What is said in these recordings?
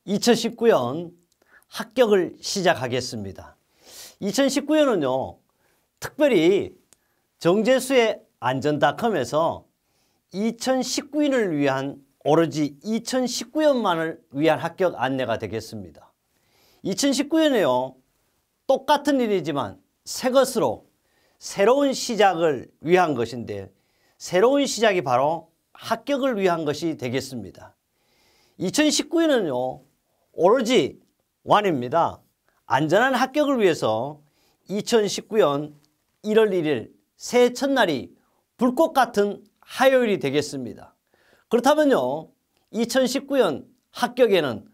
2019년 합격을 시작하겠습니다. 2019년은요, 특별히 정제수의 안전닷컴에서 2019년을 위한 오로지 2019년만을 위한 합격 안내가 되겠습니다. 2019년에요, 똑같은 일이지만 새 것으로 새로운 시작을 위한 것인데 새로운 시작이 바로 합격을 위한 것이 되겠습니다. 2019년은요, 오로지 완입니다. 안전한 합격을 위해서 2019년 1월 1일 새해 첫날이 불꽃 같은 화요일이 되겠습니다. 그렇다면요, 2019년 합격에는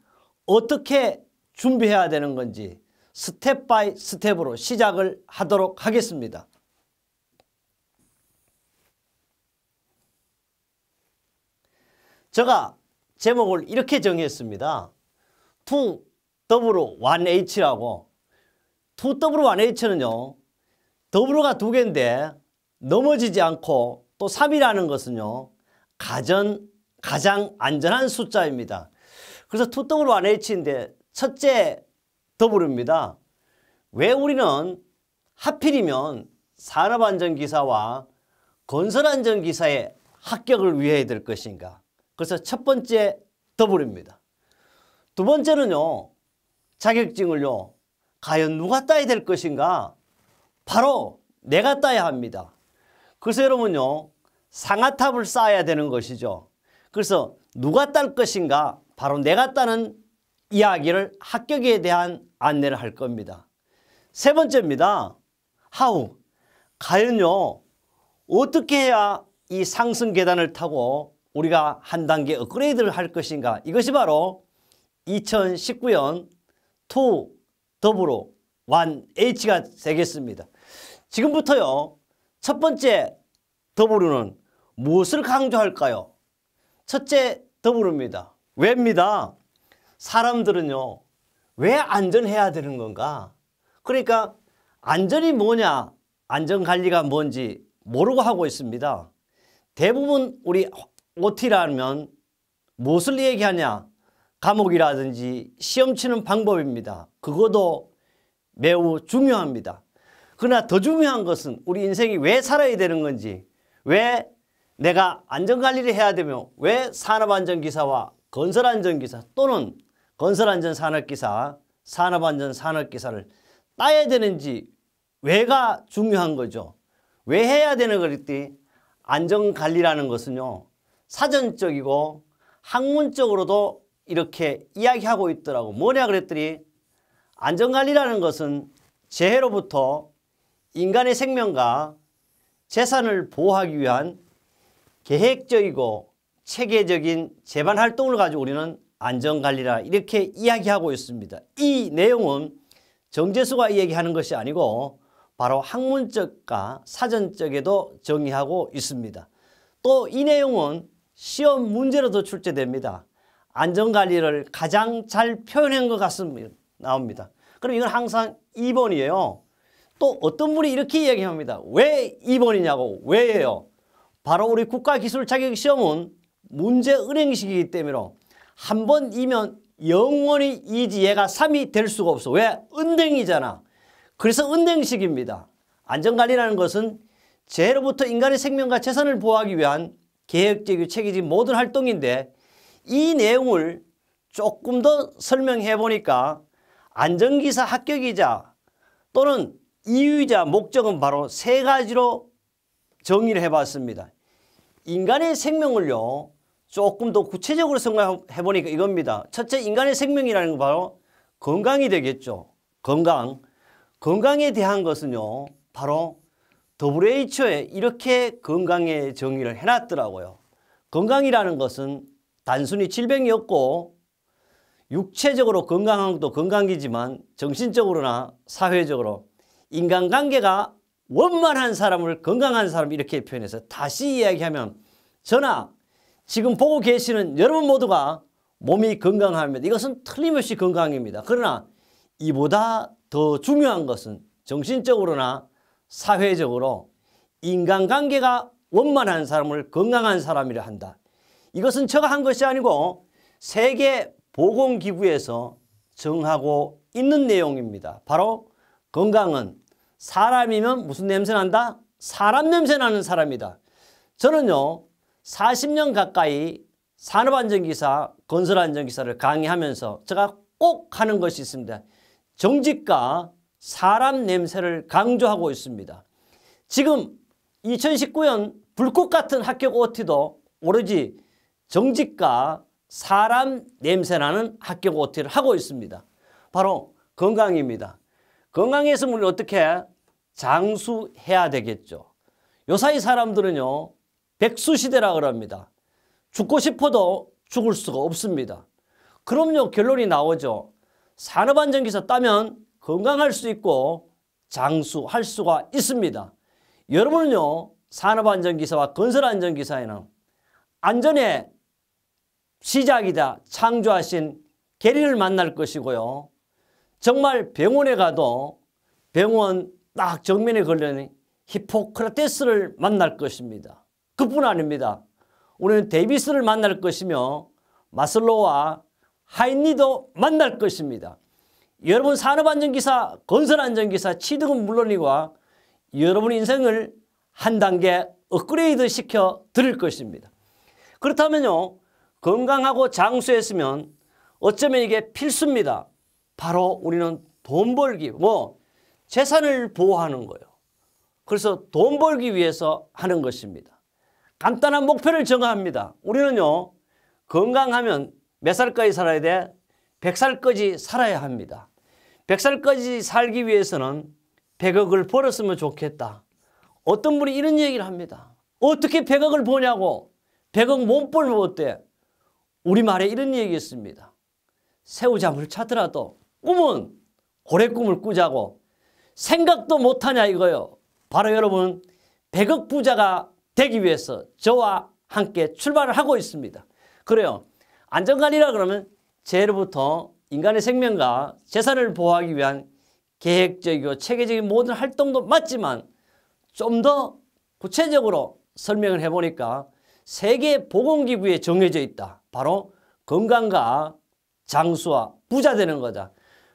어떻게 준비해야 되는 건지 스텝 바이 스텝으로 시작을 하도록 하겠습니다. 제가 제목을 이렇게 정했습니다. 2W1H라고. 2W1H는요, W가 두 개인데 넘어지지 않고 또 3이라는 것은요, 가장 안전한 숫자입니다. 그래서 2W1H인데 첫째 W입니다. 왜 우리는 하필이면 산업안전기사와 건설안전기사의 합격을 위해야 될 것인가? 그래서 첫 번째 W입니다. 두 번째는요, 자격증을요, 과연 누가 따야 될 것인가? 바로 내가 따야 합니다. 그래서 여러분요, 상아탑을 쌓아야 되는 것이죠. 그래서 누가 딸 것인가? 바로 내가 따는 이야기를 합격에 대한 안내를 할 겁니다. 세 번째입니다. How? 과연요, 어떻게 해야 이 상승 계단을 타고 우리가 한 단계 업그레이드를 할 것인가? 이것이 바로 2019년 2W1H가 되겠습니다. 지금부터요, 첫 번째 W는 무엇을 강조할까요? 첫째 W입니다. 왜입니다. 사람들은요, 왜 안전해야 되는 건가? 그러니까 안전이 뭐냐, 안전관리가 뭔지 모르고 하고 있습니다. 대부분 우리 OT라면 무엇을 얘기하냐? 과목이라든지 시험 치는 방법입니다. 그것도 매우 중요합니다. 그러나 더 중요한 것은 우리 인생이 왜 살아야 되는 건지, 왜 내가 안전관리를 해야 되며 왜 산업안전기사와 건설안전기사 또는 건설안전산업기사, 산업안전산업기사를 따야 되는지 왜가 중요한 거죠. 왜 해야 되는 거랬더니 안전관리라는 것은요, 사전적이고 학문적으로도 이렇게 이야기하고 있더라고. 뭐냐 그랬더니 안전관리라는 것은 재해로부터 인간의 생명과 재산을 보호하기 위한 계획적이고 체계적인 재반 활동을 가지고 우리는 안전관리라 이렇게 이야기하고 있습니다. 이 내용은 정제수가 이야기하는 것이 아니고 바로 학문적과 사전적에도 정의하고 있습니다. 또 이 내용은 시험 문제로도 출제됩니다. 안전관리를 가장 잘 표현한 것 같습니다. 나옵니다. 그럼 이건 항상 2번이에요. 또 어떤 분이 이렇게 이야기합니다. 왜 2번이냐고. 왜예요? 바로 우리 국가기술자격시험은 문제 은행식이기 때문에 한 번 이면 영원히 이지 얘가 3이 될 수가 없어. 왜? 은행이잖아. 그래서 은행식입니다. 안전관리라는 것은 재해로부터 인간의 생명과 재산을 보호하기 위한 계획적이고 체계적인 모든 활동인데 이 내용을 조금 더 설명해 보니까 안전기사 합격이자 또는 이유이자 목적은 바로 세 가지로 정의를 해봤습니다. 인간의 생명을요, 조금 더 구체적으로 생각해 보니까 이겁니다. 첫째, 인간의 생명이라는 건 바로 건강이 되겠죠. 건강에 대한 것은요, 바로 WHO에 이렇게 건강의 정의를 해놨더라고요. 건강이라는 것은 단순히 질병이 없고 육체적으로 건강한 것도 건강이지만 정신적으로나 사회적으로 인간관계가 원만한 사람을 건강한 사람 이렇게 표현해서 다시 이야기하면 저나 지금 보고 계시는 여러분 모두가 몸이 건강합니다. 이것은 틀림없이 건강입니다. 그러나 이보다 더 중요한 것은 정신적으로나 사회적으로 인간관계가 원만한 사람을 건강한 사람이라 한다. 이것은 제가 한 것이 아니고 세계 보건기구에서 정하고 있는 내용입니다. 바로 건강은 사람이면 무슨 냄새 난다? 사람 냄새 나는 사람이다. 저는요 40년 가까이 산업안전기사, 건설안전기사를 강의하면서 제가 꼭 하는 것이 있습니다. 정직과 사람 냄새를 강조하고 있습니다. 지금 2019년 불꽃 같은 합격 OT도 오로지 정직과 사람 냄새나는 합격 OT를 하고 있습니다. 바로 건강입니다. 건강에서 우리는 어떻게 장수해야 되겠죠. 요사이 사람들은요 백수시대라 그럽니다. 죽고 싶어도 죽을 수가 없습니다. 그럼요 결론이 나오죠. 산업안전기사 따면 건강할 수 있고 장수할 수가 있습니다. 여러분은요 산업안전기사와 건설안전기사에는 안전의 시작이다 창조하신 계리를 만날 것이고요. 정말 병원에 가도 병원 딱 정면에 걸려니 히포크라테스를 만날 것입니다. 그뿐 아닙니다. 우리는 데이비스를 만날 것이며 마슬로우와 하인리도 만날 것입니다. 여러분 산업안전기사, 건설안전기사 취득은 물론이고 여러분 인생을 한 단계 업그레이드 시켜 드릴 것입니다. 그렇다면요 건강하고 장수했으면 어쩌면 이게 필수입니다. 바로 우리는 돈 벌기, 재산을 보호하는 거예요. 그래서 돈 벌기 위해서 하는 것입니다. 간단한 목표를 정합니다. 우리는요 건강하면 몇 살까지 살아야 돼? 100살까지 살아야 합니다. 100살까지 살기 위해서는 100억을 벌었으면 좋겠다. 어떤 분이 이런 얘기를 합니다. 어떻게 100억을 버냐고. 100억 못 벌면 어때? 우리말에 이런 얘기 있습니다. 새우잠을 자더라도 꿈은 고래 꿈을 꾸자고. 생각도 못하냐 이거요. 바로 여러분 100억 부자가 되기 위해서 저와 함께 출발을 하고 있습니다. 그래요. 안전관리라 그러면 제로부터 인간의 생명과 재산을 보호하기 위한 계획적이고 체계적인 모든 활동도 맞지만 좀 더 구체적으로 설명을 해보니까 세계보건기구에 정해져 있다. 바로 건강과 장수와 부자 되는 거다.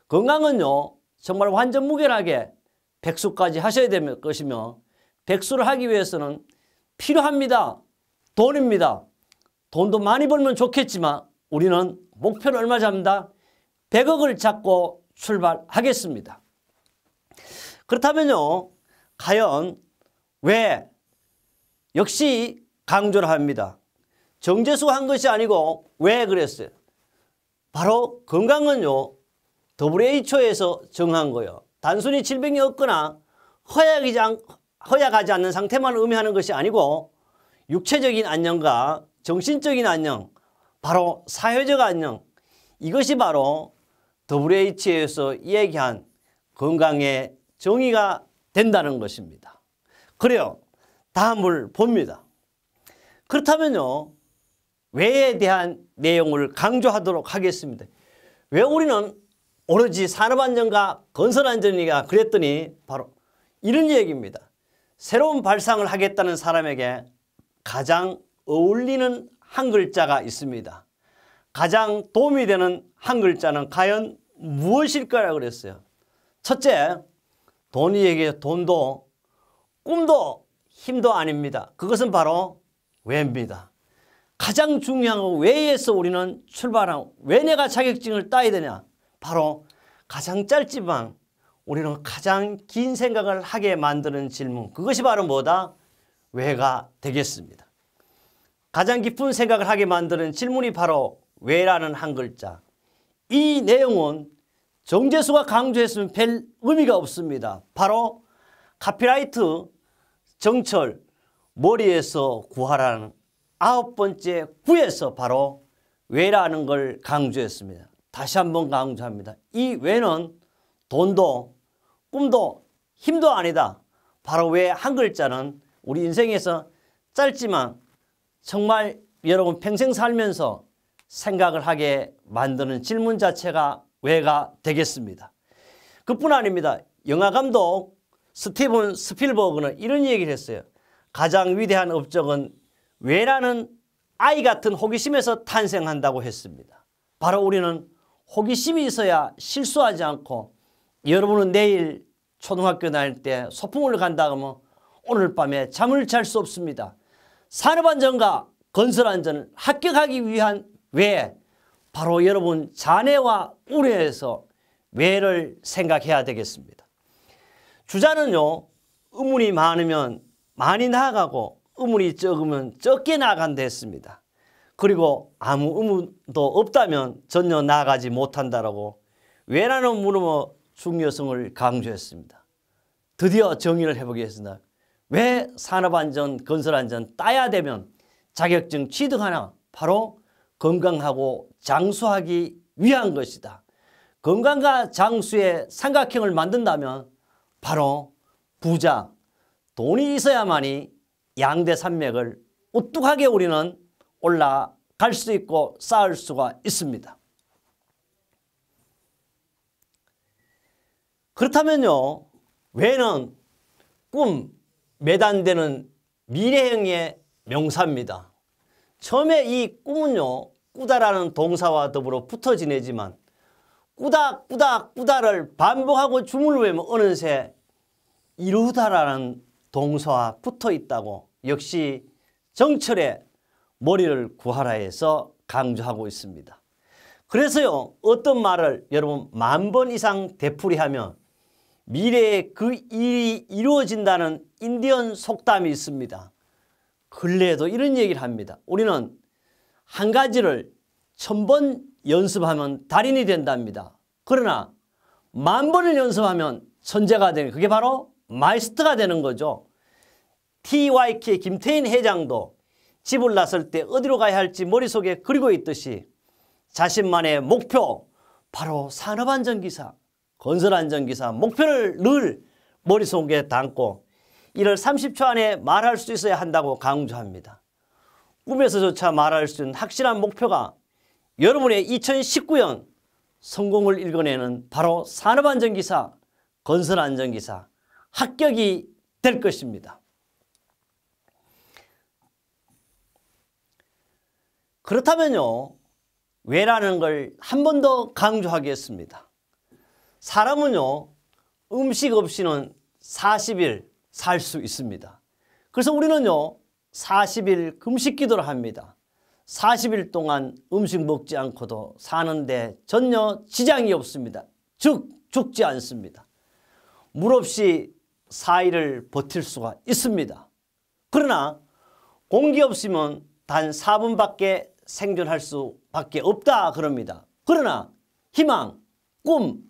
건강은요 정말 완전 무결하게 백수까지 하셔야 될 것이며 백수를 하기 위해서는 필요합니다. 돈입니다. 돈도 많이 벌면 좋겠지만 우리는 목표를 얼마 잡는다? 100억을 잡고 출발하겠습니다. 그렇다면요 과연 왜 역시 강조를 합니다. 정재수가 한 것이 아니고 왜 그랬어요? 바로 건강은요 WHO에서 정한 거예요. 단순히 질병이 없거나 허약하지 않는 상태만 의미하는 것이 아니고 육체적인 안녕과 정신적인 안녕, 바로 사회적 안녕, 이것이 바로 WHO에서 얘기한 건강의 정의가 된다는 것입니다. 그래요. 다음을 봅니다. 그렇다면요 왜에 대한 내용을 강조하도록 하겠습니다. 왜 우리는 오로지 산업안전과 건설안전이가 그랬더니 바로 이런 얘기입니다. 새로운 발상을 하겠다는 사람에게 가장 어울리는 한 글자가 있습니다. 가장 도움이 되는 한 글자는 과연 무엇일까요? 그랬어요. 첫째, 돈이 얘기해요. 돈도 꿈도 힘도 아닙니다. 그것은 바로 왜입니다. 가장 중요한 거 왜에서 우리는 출발하고 왜 내가 자격증을 따야 되냐. 바로 가장 짧지만 우리는 가장 긴 생각을 하게 만드는 질문. 그것이 바로 뭐다? 왜가 되겠습니다. 가장 깊은 생각을 하게 만드는 질문이 바로 왜라는 한 글자. 이 내용은 정재수가 강조했으면 별 의미가 없습니다. 바로 카피라이트 정철 머리에서 구하라는 9번째 구에서 바로 왜라는 걸 강조했습니다. 다시 한번 강조합니다. 이 왜는 돈도 꿈도 힘도 아니다. 바로 왜 한 글자는 우리 인생에서 짧지만 정말 여러분 평생 살면서 생각을 하게 만드는 질문 자체가 왜가 되겠습니다. 그뿐 아닙니다. 영화감독 스티븐 스필버그는 이런 얘기를 했어요. 가장 위대한 업적은 왜라는 아이 같은 호기심에서 탄생한다고 했습니다. 바로 우리는 호기심이 있어야 실수하지 않고, 여러분은 내일 초등학교 다닐 때 소풍을 간다 하면 오늘 밤에 잠을 잘 수 없습니다. 산업안전과 건설안전을 합격하기 위한 왜, 바로 여러분 자네와 우려에서 왜를 생각해야 되겠습니다. 주자는요, 의문이 많으면 많이 나아가고 의문이 적으면 적게 나아간다 했습니다. 그리고 아무 의문도 없다면 전혀 나아가지 못한다라고 왜라는 물음의 중요성을 강조했습니다. 드디어 정의를 해보겠습니다. 왜 산업안전, 건설안전 따야 되면 자격증 취득하나? 바로 건강하고 장수하기 위한 것이다. 건강과 장수의 삼각형을 만든다면 바로 부자, 돈이 있어야만이 양대 산맥을 우뚝하게 우리는 올라갈 수 있고 쌓을 수가 있습니다. 그렇다면요, 왜는 꿈, 매단되는 미래형의 명사입니다. 처음에 이 꿈은요, 꾸다라는 동사와 더불어 붙어 지내지만 꾸다, 꾸다, 꾸다를 반복하고 주문을 외우면 어느새 이루다라는 동사와 붙어 있다고 역시 정철의 머리를 구하라 해서 강조하고 있습니다. 그래서요, 어떤 말을 여러분 10,000번 이상 되풀이하면 미래에 그 일이 이루어진다는 인디언 속담이 있습니다. 근래에도 이런 얘기를 합니다. 우리는 한 가지를 1000번 연습하면 달인이 된답니다. 그러나 10,000번을 연습하면 천재가 되는, 그게 바로 마이스터가 되는 거죠. TYK 김태인 회장도 집을 나설 때 어디로 가야 할지 머릿속에 그리고 있듯이 자신만의 목표, 바로 산업안전기사, 건설안전기사 목표를 늘 머릿속에 담고 이를 30초 안에 말할 수 있어야 한다고 강조합니다. 꿈에서조차 말할 수 있는 확실한 목표가 여러분의 2019년 성공을 일궈내는 바로 산업안전기사, 건설안전기사 합격이 될 것입니다. 그렇다면요, 왜라는 걸 한 번 더 강조하겠습니다. 사람은요, 음식 없이는 40일 살 수 있습니다. 그래서 우리는요, 40일 금식 기도를 합니다. 40일 동안 음식 먹지 않고도 사는데 전혀 지장이 없습니다. 즉 죽지 않습니다. 물 없이 4일을 버틸 수가 있습니다. 그러나 공기 없으면 단 4분밖에 생존할 수밖에 없다 그럽니다. 그러나 희망, 꿈,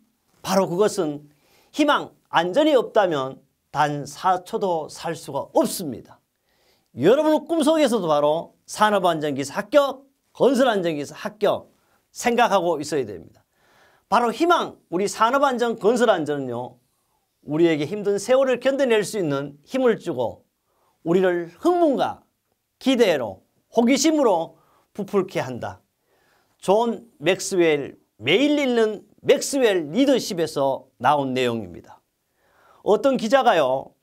바로 그것은 희망, 안전이 없다면 단 4초도 살 수가 없습니다. 여러분 꿈속에서도 바로 산업안전기사 합격, 건설안전기사 합격 생각하고 있어야 됩니다. 바로 희망, 우리 산업안전, 건설안전은요, 우리에게 힘든 세월을 견뎌낼 수 있는 힘을 주고 우리를 흥분과 기대로, 호기심으로 부풀게 한다. 존 맥스웰, 매일 읽는 맥스웰 리더십에서 나온 내용입니다. 어떤 기자가요,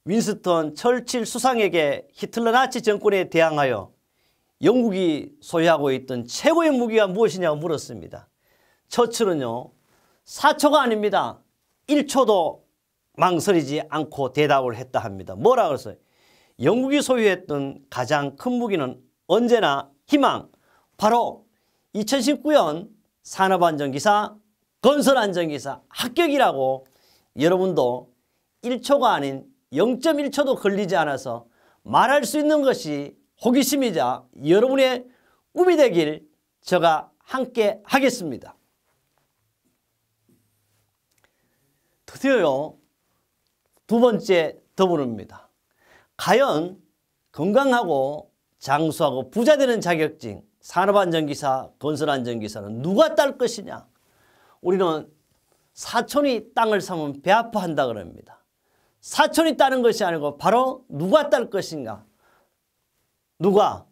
윈스턴 처칠 수상에게 히틀러 나치 정권에 대항하여 영국이 소유하고 있던 최고의 무기가 무엇이냐고 물었습니다. 처칠은요, 4초가 아닙니다. 1초도 망설이지 않고 대답을 했다 합니다. 뭐라 그랬어요? 영국이 소유했던 가장 큰 무기는 언제나 희망, 바로 2019년 산업안전기사, 건설안전기사 합격이라고 여러분도 1초가 아닌 0.1초도 걸리지 않아서 말할 수 있는 것이 호기심이자 여러분의 꿈이 되길 제가 함께 하겠습니다. 드디어요, 두 번째 더불어입니다. 과연 건강하고 장수하고 부자 되는 자격증, 산업안전기사, 건설안전기사는 누가 딸 것이냐? 우리는 사촌이 땅을 사면 배 아파한다 그럽니다. 사촌이 따는 것이 아니고 바로 누가 딸 것인가? 누가?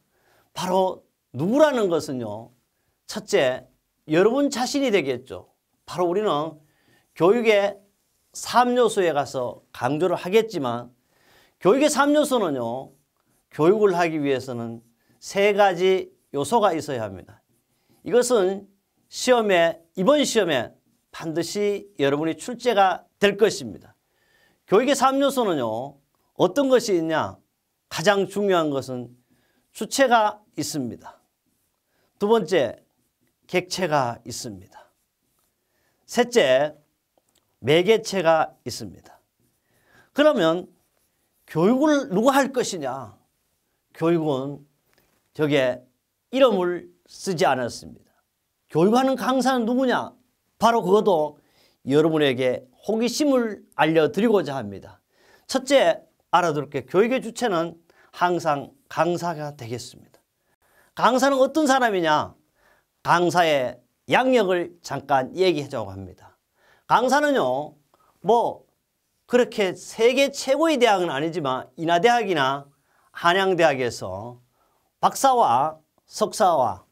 바로 누구라는 것은요, 첫째, 여러분 자신이 되겠죠. 바로 우리는 교육의 3요소에 가서 강조를 하겠지만 교육의 3요소는요, 교육을 하기 위해서는 3가지 요소가 있어야 합니다. 이것은 이번 시험에 반드시 여러분이 출제가 될 것입니다. 교육의 3요소는요. 어떤 것이 있냐? 가장 중요한 것은 주체가 있습니다. 두 번째, 객체가 있습니다. 셋째, 매개체가 있습니다. 그러면 교육을 누가 할 것이냐? 교육은 저게 이름을 쓰지 않았습니다. 교육하는 강사는 누구냐? 바로 그것도 여러분에게 호기심을 알려드리고자 합니다. 첫째, 알아둘 게 교육의 주체는 항상 강사가 되겠습니다. 강사는 어떤 사람이냐? 강사의 양력을 잠깐 얘기하자고 합니다. 강사는요, 그렇게 세계 최고의 대학은 아니지만 인하대학이나 한양대학에서 박사와 석사와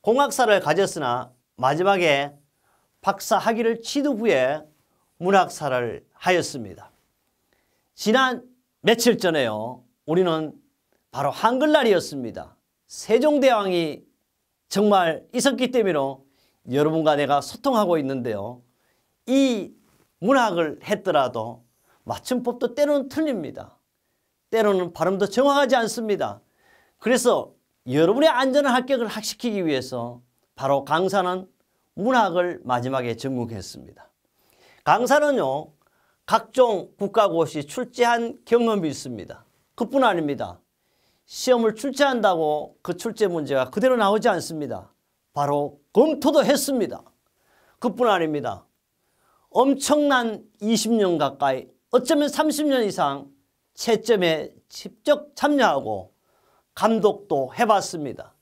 공학사를 가졌으나 마지막에 박사 학위를 취득 후에 문학사를 하였습니다. 지난 며칠 전에요. 우리는 바로 한글날이었습니다. 세종대왕이 정말 있었기 때문에 여러분과 내가 소통하고 있는데요. 이 문학을 했더라도 맞춤법도 때로는 틀립니다. 때로는 발음도 정확하지 않습니다. 그래서 여러분의 안전한 합격을 시키기 위해서 바로 강사는 문학을 마지막에 전공했습니다. 강사는요. 각종 국가고시 출제한 경험이 있습니다. 그뿐 아닙니다. 시험을 출제한다고 그 출제 문제가 그대로 나오지 않습니다. 바로 검토도 했습니다. 그뿐 아닙니다. 엄청난 20년 가까이 어쩌면 30년 이상 채점에 직접 참여하고 감독도 해봤습니다.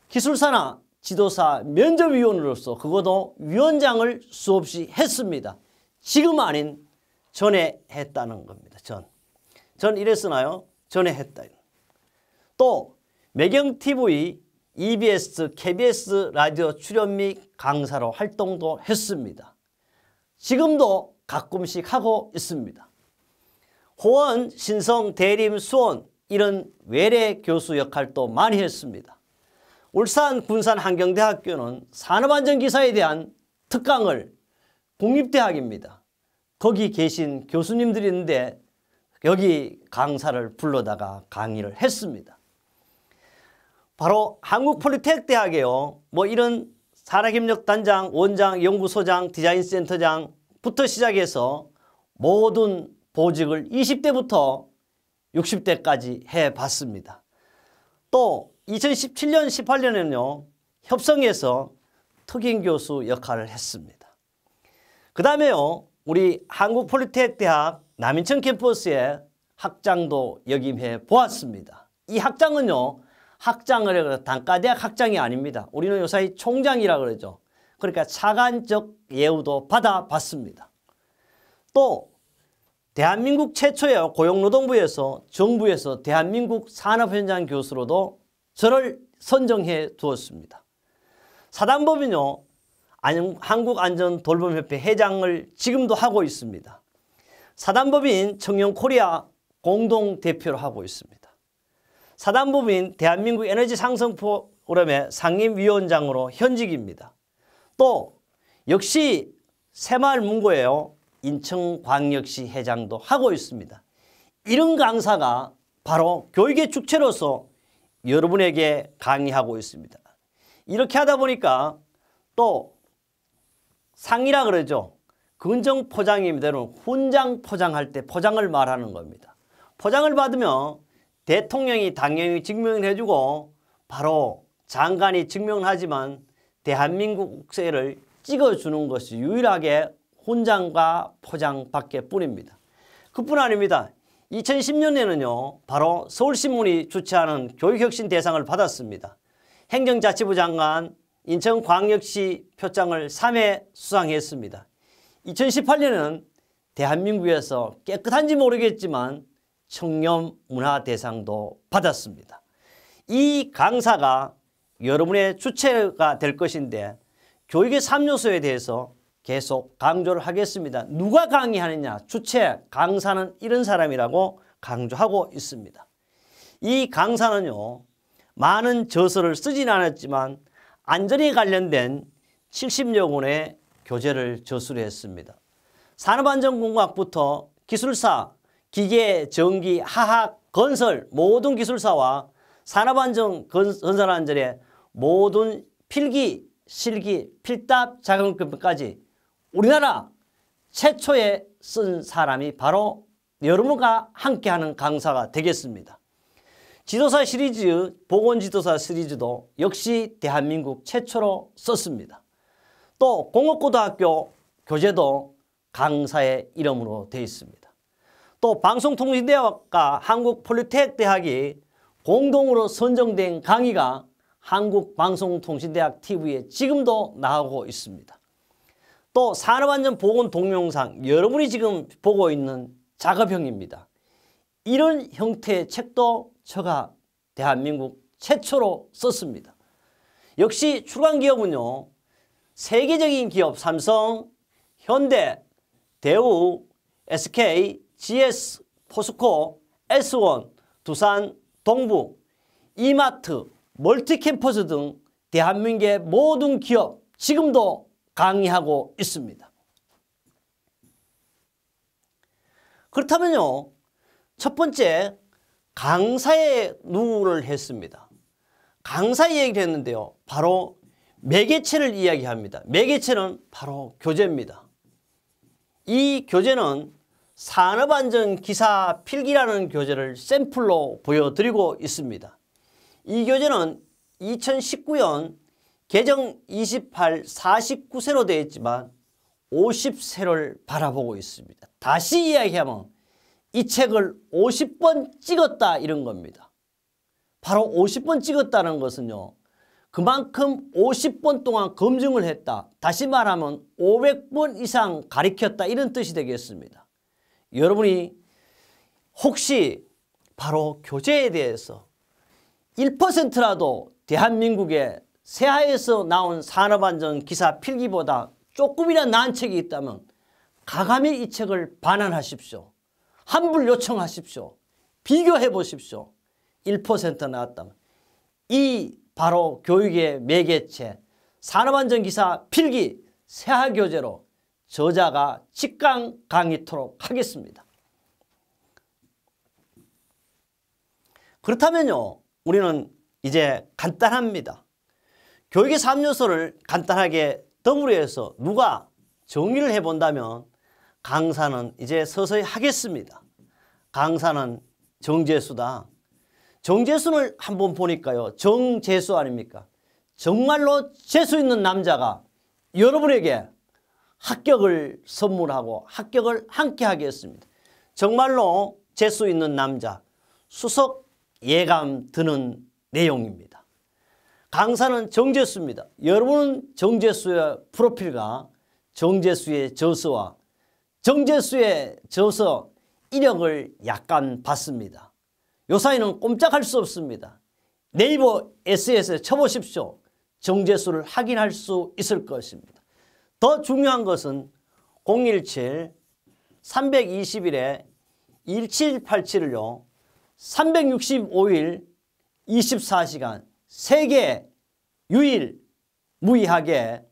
기술사나 지도사 면접위원으로서 그것도 위원장을 수없이 했습니다. 지금 아닌 전에 했다는 겁니다. 전 이랬으나요? 전에 했다. 또 매경TV, EBS, KBS 라디오 출연 및 강사로 활동도 했습니다. 지금도 가끔씩 하고 있습니다. 호원, 신성, 대림, 수원 이런 외래 교수 역할도 많이 했습니다. 울산 군산환경대학교는 산업안전기사에 대한 특강을 국립대학입니다. 거기 계신 교수님들이 있는데 여기 강사를 불러다가 강의를 했습니다. 바로 한국폴리텍대학에요. 이런 산학협력단장, 원장, 연구소장, 디자인센터장부터 시작해서 모든 보직을 20대부터 60대까지 해봤습니다. 또 2017년, 18년에는요. 협성에서 특임교수 역할을 했습니다. 그 다음에요. 우리 한국폴리텍대학 남인천 캠퍼스에 학장도 역임해 보았습니다. 이 학장은요. 학장을 해서 단과대학 학장이 아닙니다. 우리는 요사이 총장이라고 그러죠. 그러니까 차관적 예우도 받아봤습니다. 또 대한민국 최초의 고용노동부에서 정부에서 대한민국 산업현장 교수로도 저를 선정해 두었습니다. 사단법인요. 한국안전돌봄협회 회장을 지금도 하고 있습니다. 사단법인 청년코리아 공동대표로 하고 있습니다. 사단법인 대한민국 에너지 상승 포럼의 상임위원장으로 현직입니다. 또 역시 새마을문고예요. 인천광역시 회장도 하고 있습니다. 이런 강사가 바로 교육의 주체로서 여러분에게 강의하고 있습니다. 이렇게 하다 보니까 또 상이라 그러죠. 근정 포장입니다. 훈장 포장할 때 포장을 말하는 겁니다. 포장을 받으면 대통령이 당연히 증명을 해주고 바로 장관이 증명을 하지만 대한민국 국세를 찍어주는 것이 유일하게 훈장과 포장밖에 뿐입니다. 그뿐 아닙니다. 2010년에는요. 바로 서울신문이 주최하는 교육혁신 대상을 받았습니다. 행정자치부 장관, 인천광역시 표창을 3회 수상했습니다. 2018년에는 대한민국에서 깨끗한지 모르겠지만 청렴문화대상도 받았습니다. 이 강사가 여러분의 주체가 될 것인데 교육의 3요소에 대해서 계속 강조를 하겠습니다. 누가 강의하느냐? 주체, 강사는 이런 사람이라고 강조하고 있습니다. 이 강사는요. 많은 저서를 쓰진 않았지만 안전에 관련된 70여 권의 교재를 저술을 했습니다. 산업안전공학부터 기술사, 기계, 전기, 화학, 건설 모든 기술사와 산업안전 건설안전의 모든 필기, 실기, 필답 자격증까지 우리나라 최초에 쓴 사람이 바로 여러분과 함께하는 강사가 되겠습니다. 지도사 시리즈, 보건지도사 시리즈도 역시 대한민국 최초로 썼습니다. 또 공업고등학교 교재도 강사의 이름으로 되어 있습니다. 또 방송통신대학과 한국폴리텍대학이 공동으로 선정된 강의가 한국방송통신대학 TV에 지금도 나오고 있습니다. 또 산업안전보건 동영상 여러분이 지금 보고 있는 작업형입니다. 이런 형태의 책도 제가 대한민국 최초로 썼습니다. 역시 출간 기업은요, 세계적인 기업 삼성, 현대, 대우, SK, GS, 포스코, S1, 두산, 동부, 이마트, 멀티캠퍼스 등 대한민국의 모든 기업 지금도 강의하고 있습니다. 그렇다면요, 첫 번째 강사의 누구를 했습니다. 강사의 얘기를 했는데요, 바로 매개체를 이야기합니다. 매개체는 바로 교재입니다. 이 교재는 산업안전기사 필기라는 교재를 샘플로 보여드리고 있습니다. 이 교재는 2019년 개정 28, 49세로 되어 있지만 50세를 바라보고 있습니다. 다시 이야기하면 이 책을 50번 찍었다 이런 겁니다. 바로 50번 찍었다는 것은요, 그만큼 50번 동안 검증을 했다. 다시 말하면 500번 이상 가리켰다 이런 뜻이 되겠습니다. 여러분이 혹시 바로 교재에 대해서 1%라도 대한민국의 세하에서 나온 산업안전 기사 필기보다 조금이나 나은 책이 있다면 가감히 이 책을 반환하십시오. 환불 요청하십시오. 비교해 보십시오. 1% 나왔다면. 이 바로 교육의 매개체 산업안전기사 필기 세하교재로 저자가 직강 강의토록 하겠습니다. 그렇다면요, 우리는 이제 간단합니다. 교육의 3요소를 간단하게 더블유에서 누가 정리를 해본다면 강사는 이제 서서히 하겠습니다. 강사는 정재수다. 정재수를 한번 보니까요, 정재수 아닙니까? 정말로 재수 있는 남자가 여러분에게 합격을 선물하고 합격을 함께 하겠습니다. 정말로 재수 있는 남자, 수석 예감 드는 내용입니다. 강사는 정재수입니다. 여러분은 정재수의 프로필과 정재수의 저서와 정재수의 저서 이력을 약간 봤습니다. 요 사이는 꼼짝할 수 없습니다. 네이버 SNS에 쳐보십시오. 정재수를 확인할 수 있을 것입니다. 더 중요한 것은 017-321-1787을요. 365일 24시간 세계 유일무이하게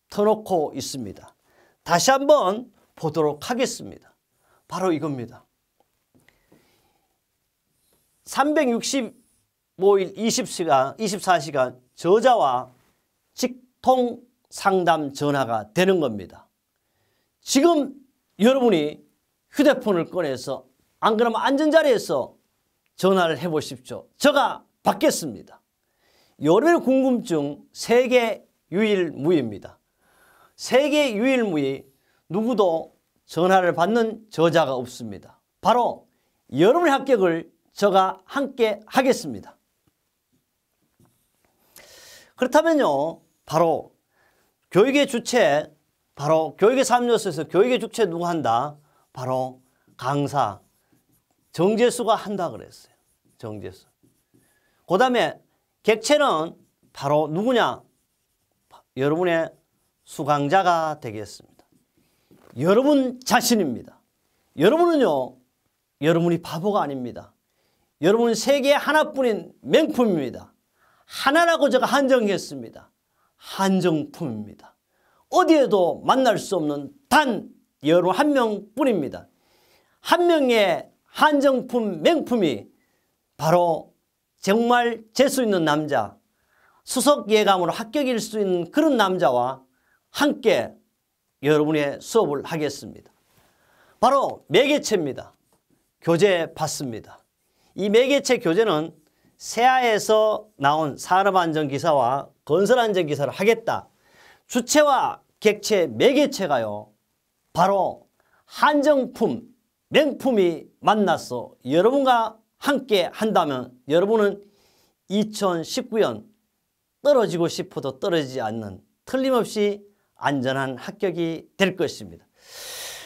터놓고 있습니다. 다시 한번 보도록 하겠습니다. 바로 이겁니다. 365일 24시간 저자와 직통 상담 전화가 되는 겁니다. 지금 여러분이 휴대폰을 꺼내서 안 그러면 앉은 자리에서 전화를 해보십시오. 제가 받겠습니다. 여러분의 궁금증 세계 유일무이입니다. 세계 유일무이 누구도 전화를 받는 저자가 없습니다. 바로 여러분의 합격을 제가 함께 하겠습니다. 그렇다면요, 바로 교육의 주체, 바로 교육의 3요소에서 교육의 주체 누가 한다? 바로 강사 정재수가 한다 그랬어요. 정재수. 그 다음에 객체는 바로 누구냐? 여러분의 수강자가 되겠습니다. 여러분 자신입니다. 여러분은요, 여러분이 바보가 아닙니다. 여러분은 세계에 하나뿐인 명품입니다. 하나라고 제가 한정했습니다. 한정품입니다. 어디에도 만날 수 없는 단 여러분 한 명뿐입니다. 한 명의 한정품 명품이 바로 정말 재수 있는 남자, 수석 예감으로 합격일 수 있는 그런 남자와 함께 여러분의 수업을 하겠습니다. 바로 매개체입니다. 교재 받습니다. 이 매개체 교재는 세아에서 나온 산업안전기사와 건설안전기사를 하겠다. 주체와 객체 매개체가요. 바로 한정품, 명품이 만나서 여러분과 함께 한다면 여러분은 2019년 떨어지고 싶어도 떨어지지 않는 틀림없이 안전한 합격이 될 것입니다.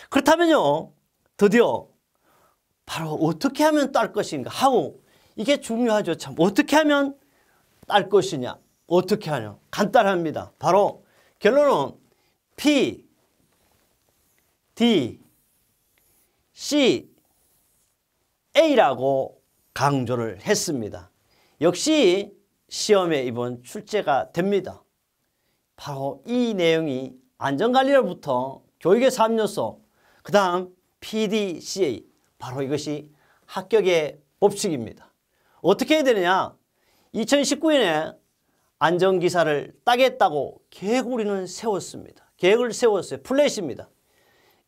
그렇다면요. 드디어 바로 어떻게 하면 딸 것인가 하고 이게 중요하죠. 참 어떻게 하면 딸 것이냐 어떻게 하냐 간단합니다. 바로 결론은 P, D, C, A라고 강조를 했습니다. 역시 시험에 이번 출제가 됩니다. 바로 이 내용이 안전관리로부터 교육의 3요소 그 다음 PDCA 바로 이것이 합격의 법칙입니다. 어떻게 해야 되느냐 2019년에 안전기사를 따겠다고 계획을 우리는 세웠습니다. 계획을 세웠어요. 플랫입니다.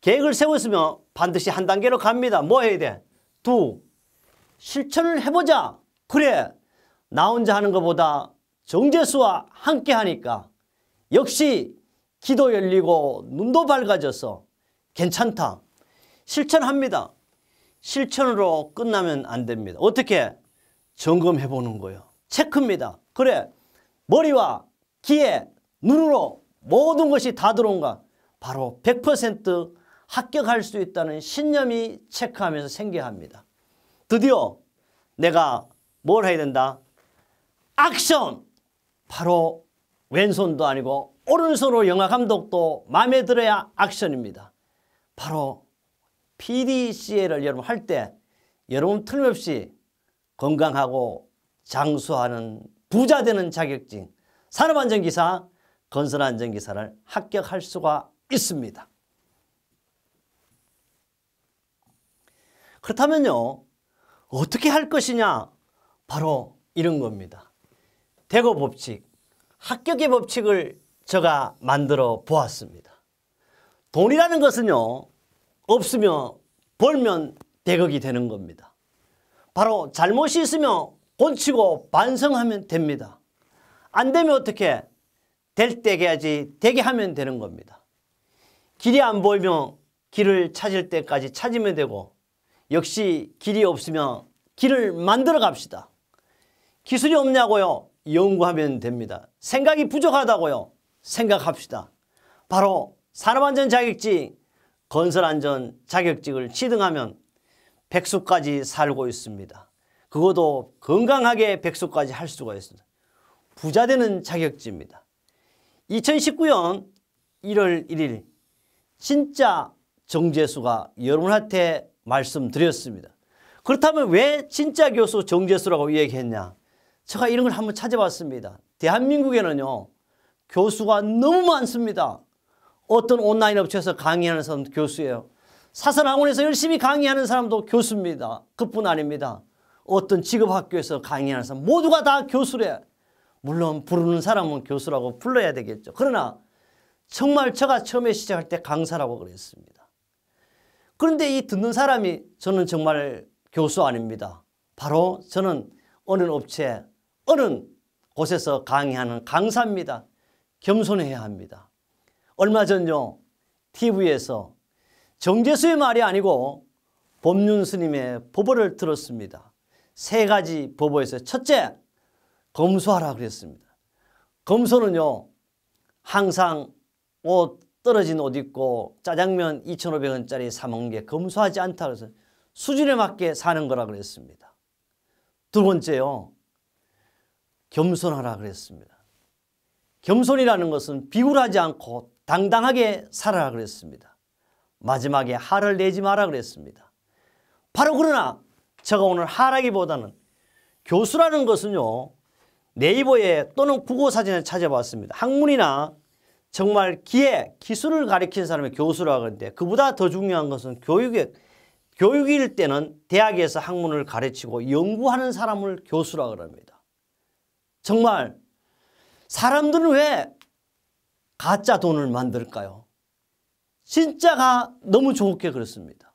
계획을 세웠으면 반드시 한 단계로 갑니다. 뭐 해야 돼? 실천을 해보자. 그래 나 혼자 하는 것보다 정재수와 함께 하니까 역시 귀도 열리고 눈도 밝아져서 괜찮다. 실천합니다. 실천으로 끝나면 안 됩니다. 어떻게? 점검해 보는 거예요. 체크입니다. 그래 머리와 귀에 눈으로 모든 것이 다 들어온가? 바로 100% 합격할 수 있다는 신념이 체크하면서 생겨야 합니다. 드디어 내가 뭘 해야 된다? 액션! 바로 왼손도 아니고 오른손으로 영화감독도 마음에 들어야 액션입니다. 바로 PDCA를 여러분 할 때 여러분 틀림없이 건강하고 장수하는 부자 되는 자격증 산업안전기사, 건설안전기사를 합격할 수가 있습니다. 그렇다면요 어떻게 할 것이냐 바로 이런 겁니다. 대거 법칙, 합격의 법칙을 제가 만들어 보았습니다. 돈이라는 것은요 없으면 벌면 대거이 되는 겁니다. 바로 잘못이 있으면 고치고 반성하면 됩니다. 안 되면 어떻게? 될 때 해야지 되게 하면 되는 겁니다. 길이 안 보이면 길을 찾을 때까지 찾으면 되고 역시 길이 없으면 길을 만들어 갑시다. 기술이 없냐고요? 연구하면 됩니다. 생각이 부족하다고요? 생각합시다. 바로 산업안전 자격증, 건설안전 자격증을 취득하면 백수까지 살고 있습니다. 그것도 건강하게 백수까지 할 수가 있습니다. 부자 되는 자격증입니다. 2019년 1월 1일 진짜 정재수가 여러분한테 말씀드렸습니다. 그렇다면 왜 진짜 교수 정재수라고 얘기했냐? 제가 이런 걸 한번 찾아봤습니다. 대한민국에는요 교수가 너무 많습니다. 어떤 온라인 업체에서 강의하는 사람도 교수예요. 사설학원에서 열심히 강의하는 사람도 교수입니다. 그뿐 아닙니다. 어떤 직업학교에서 강의하는 사람 모두가 다 교수래. 물론 부르는 사람은 교수라고 불러야 되겠죠. 그러나 정말 제가 처음에 시작할 때 강사라고 그랬습니다. 그런데 이 듣는 사람이 저는 정말 교수 아닙니다. 바로 저는 어느 업체, 어느 곳에서 강의하는 강사입니다. 겸손해야 합니다. 얼마 전요 TV에서 정재수의 말이 아니고 법륜 스님의 법어를 들었습니다. 3가지 법어에서 첫째, 검소하라 그랬습니다. 검소는요 항상 떨어진 옷 입고 짜장면 2,500원짜리 사 먹는 게 검소하지 않다 그래서 수준에 맞게 사는 거라 그랬습니다. 두 번째요 겸손하라 그랬습니다. 겸손이라는 것은 비굴하지 않고 당당하게 살아라 그랬습니다. 마지막에 화를 내지 마라 그랬습니다. 바로 그러나 제가 오늘 하라기보다는 교수라는 것은요 네이버에 또는 국어사전에 찾아봤습니다. 학문이나 정말 기술을 가르치는 사람이 교수라고 하는데 그보다 더 중요한 것은 교육일 때는 대학에서 학문을 가르치고 연구하는 사람을 교수라고 합니다. 정말 사람들은 왜 가짜 돈을 만들까요? 진짜가 너무 좋게 그렇습니다.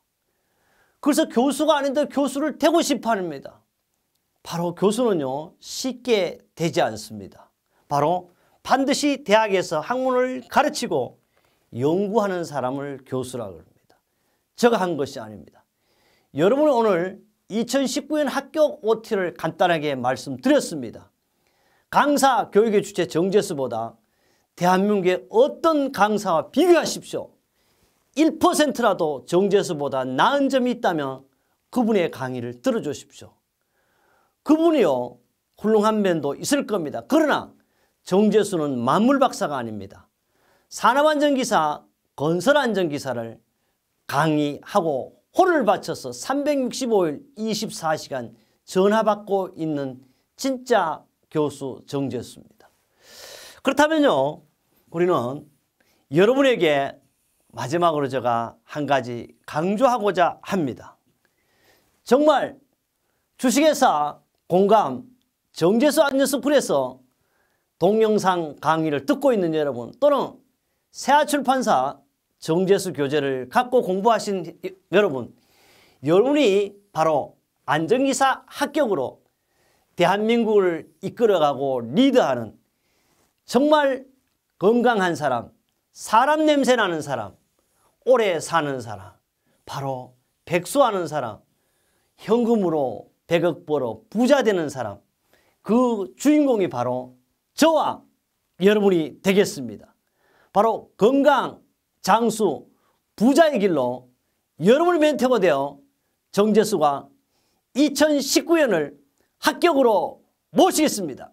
그래서 교수가 아닌데 교수를 되고 싶어 합니다. 바로 교수는요, 쉽게 되지 않습니다. 바로 반드시 대학에서 학문을 가르치고 연구하는 사람을 교수라고 합니다. 제가 한 것이 아닙니다. 여러분 오늘 2019년 합격 OT를 간단하게 말씀드렸습니다. 강사 교육의 주체 정재수보다 대한민국의 어떤 강사와 비교하십시오. 1%라도 정재수보다 나은 점이 있다면 그분의 강의를 들어주십시오. 그분이요, 훌륭한 면도 있을 겁니다. 그러나 정재수는 만물박사가 아닙니다. 산업안전기사, 건설안전기사를 강의하고 호를 바쳐서 365일 24시간 전화받고 있는 진짜 교수 정재수입니다. 그렇다면요, 우리는 여러분에게 마지막으로 제가 한 가지 강조하고자 합니다. 정말 주식회사 공감 정재수 안전스쿨에서 동영상 강의를 듣고 있는 여러분 또는 세아출판사 정재수 교재를 갖고 공부하신 여러분, 여러분이 바로 안전기사 합격으로 대한민국을 이끌어가고 리드하는 정말 건강한 사람, 사람 냄새 나는 사람, 오래 사는 사람, 바로 백수하는 사람, 현금으로 100억 벌어 부자 되는 사람, 그 주인공이 바로 저와 여러분이 되겠습니다. 바로 건강, 장수, 부자의 길로 여러분의 멘토가 되어 정재수가 2019년을 합격으로 모시겠습니다.